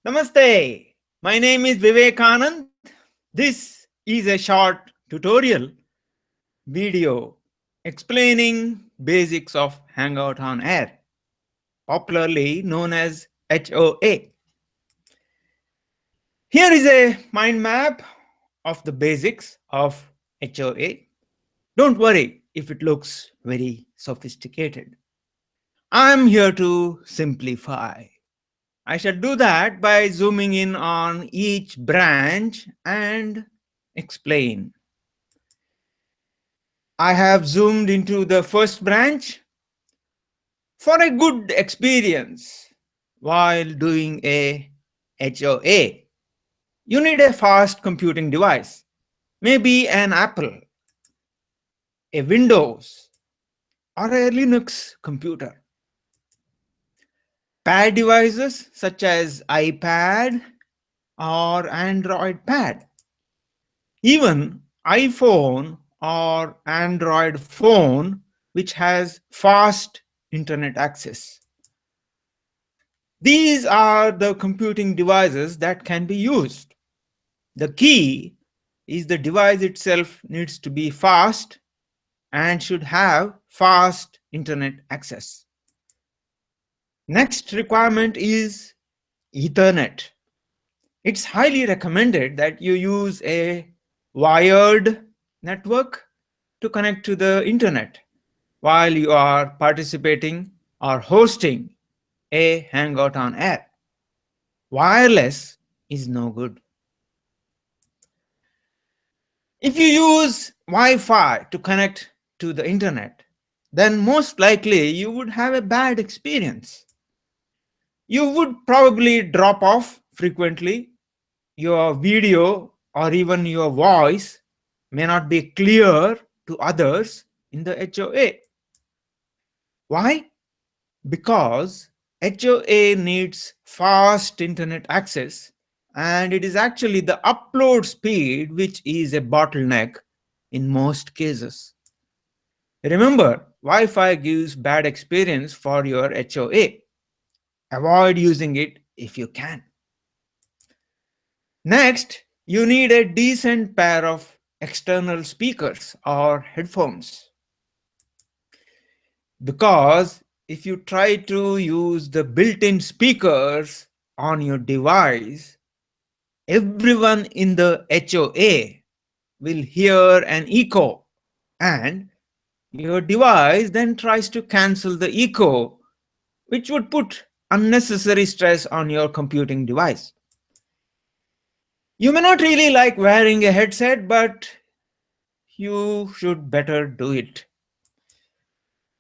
Namaste. My name is Vivekanand. This is a short tutorial video explaining basics of Hangout on Air, popularly known as HOA. Here is a mind map of the basics of HOA. Don't worry if it looks very sophisticated. I'm here to simplify. I shall do that by zooming in on each branch and explain. I have zoomed into the first branch for a good experience while doing a HOA. You need a fast computing device, maybe an Apple, a Windows, or a Linux computer. Pad devices such as iPad or Android Pad. Even iPhone or Android phone which has fast internet access. These are the computing devices that can be used. The key is the device itself needs to be fast and should have fast internet access. Next requirement is Ethernet. It's highly recommended that you use a wired network to connect to the internet while you are participating or hosting a Hangout on Air. Wireless is no good. If you use Wi-Fi to connect to the internet, then most likely you would have a bad experience. You would probably drop off frequently. Your video or even your voice may not be clear to others in the HOA. Why? Because HOA needs fast internet access, and it is actually the upload speed which is a bottleneck in most cases. Remember, Wi-Fi gives bad experience for your HOA. Avoid using it if you can. Next, you need a decent pair of external speakers or headphones, because if you try to use the built-in speakers on your device, everyone in the HOA will hear an echo, and your device then tries to cancel the echo, which would put unnecessary stress on your computing device. You may not really like wearing a headset, but you should better do it,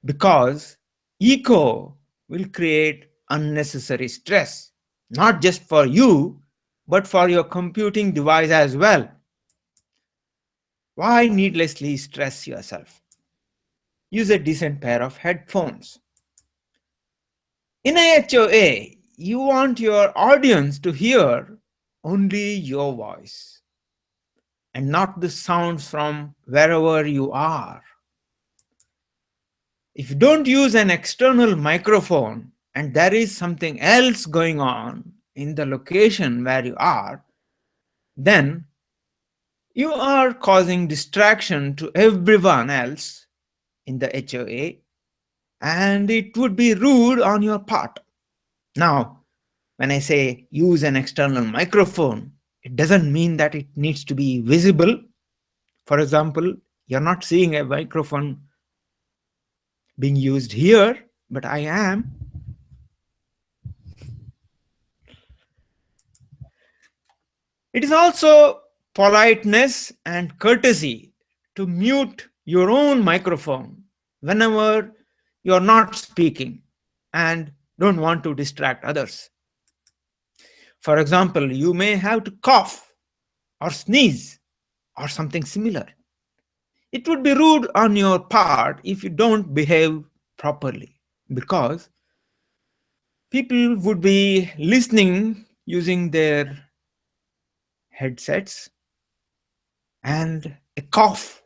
because echo will create unnecessary stress, not just for you, but for your computing device as well. Why needlessly stress yourself? Use a decent pair of headphones. In a HOA, you want your audience to hear only your voice and not the sounds from wherever you are. If you don't use an external microphone and there is something else going on in the location where you are, then you are causing distraction to everyone else in the HOA, and it would be rude on your part. Now, when I say use an external microphone, it doesn't mean that it needs to be visible. For example, you're not seeing a microphone being used here, but I am. It is also politeness and courtesy to mute your own microphone whenever you're not speaking and don't want to distract others. For example, you may have to cough or sneeze or something similar. It would be rude on your part if you don't behave properly, because people would be listening using their headsets, and a cough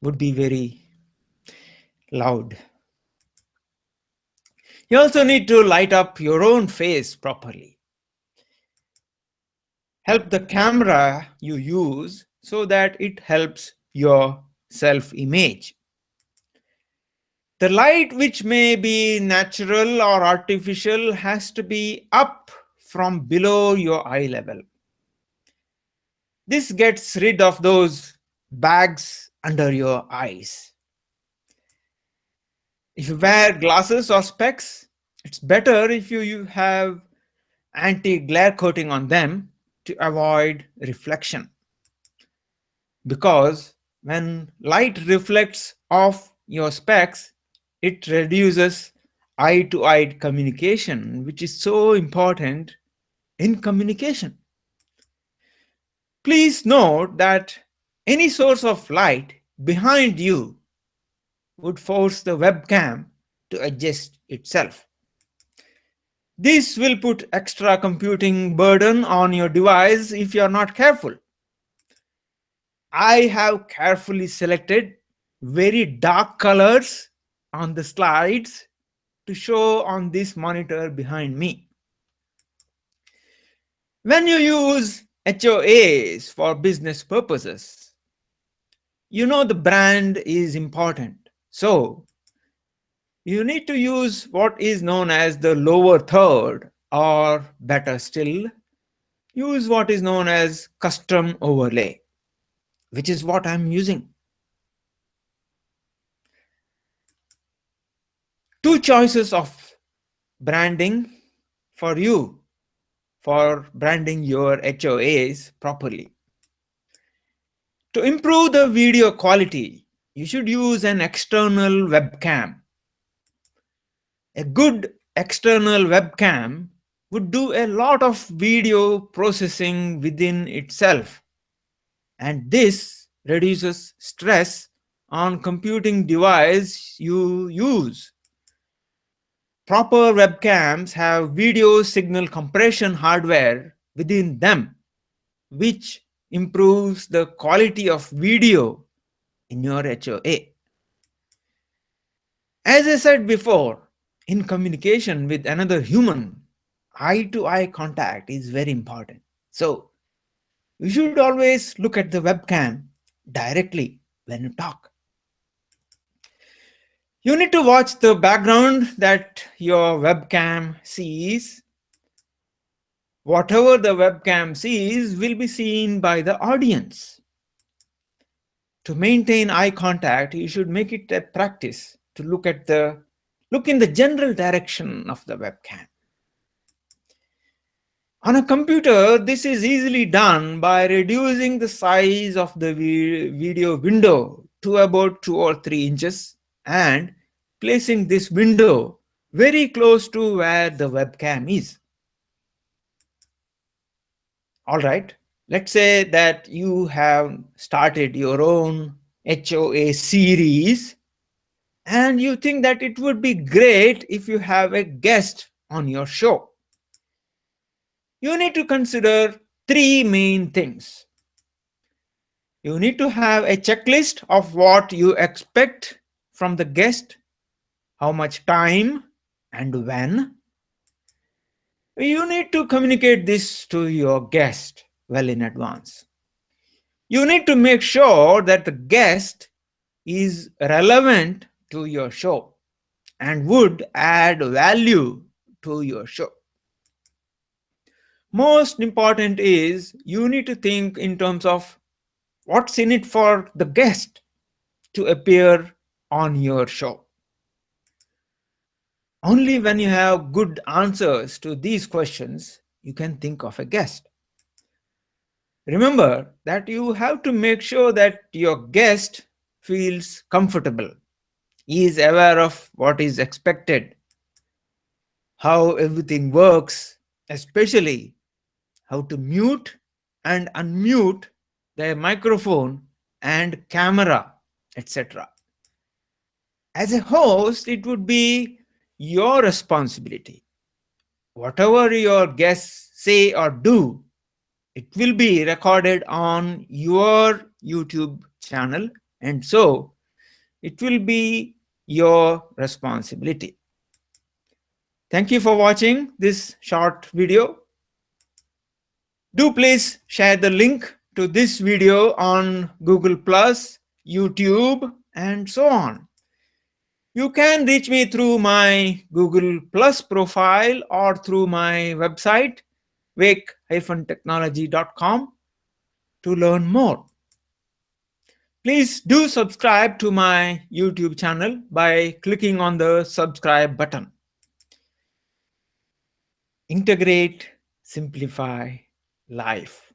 would be very loud. You also need to light up your own face properly. Help the camera you use so that it helps your self image. The light, which may be natural or artificial, has to be up from below your eye level. This gets rid of those bags under your eyes. If you wear glasses or specs, it's better if you have anti glare coating on them to avoid reflection. Because when light reflects off your specs, it reduces eye to eye communication, which is so important in communication. Please note that any source of light behind you would force the webcam to adjust itself. This will put extra computing burden on your device if you are not careful. I have carefully selected very dark colors on the slides to show on this monitor behind me. When you use HOAs for business purposes, you know the brand is important. So you need to use what is known as the lower third, or better still, use what is known as custom overlay, which is what I'm using. Two choices of branding for you for branding your HOAs properly. To improve the video quality, you should use an external webcam. A good external webcam would do a lot of video processing within itself, and this reduces stress on computing device you use. Proper webcams have video signal compression hardware within them, which improves the quality of video in your HOA. As I said before, in communication with another human, eye to eye contact is very important. So, you should always look at the webcam directly when you talk. You need to watch the background that your webcam sees. Whatever the webcam sees will be seen by the audience. To maintain eye contact, you should make it a practice to look in the general direction of the webcam. On a computer, this is easily done by reducing the size of the video window to about 2 or 3 inches and placing this window very close to where the webcam is. All right, let's say that you have started your own HOA series and you think that it would be great if you have a guest on your show. You need to consider three main things. You need to have a checklist of what you expect from the guest, how much time and when. You need to communicate this to your guest well in advance. You need to make sure that the guest is relevant to your show and would add value to your show. Most important is you need to think in terms of what's in it for the guest to appear on your show. Only when you have good answers to these questions, you can think of a guest. Remember that you have to make sure that your guest feels comfortable, is aware of what is expected, how everything works, especially how to mute and unmute their microphone and camera, etc. As a host, it would be your responsibility. Whatever your guests say or do, it will be recorded on your YouTube channel, and so it will be your responsibility. Thank you for watching this short video. Do please share the link to this video on Google Plus, YouTube, and so on. You can reach me through my Google Plus profile or through my website, wake-technology.com, to learn more. Please do subscribe to my YouTube channel by clicking on the subscribe button. Integrate, simplify life.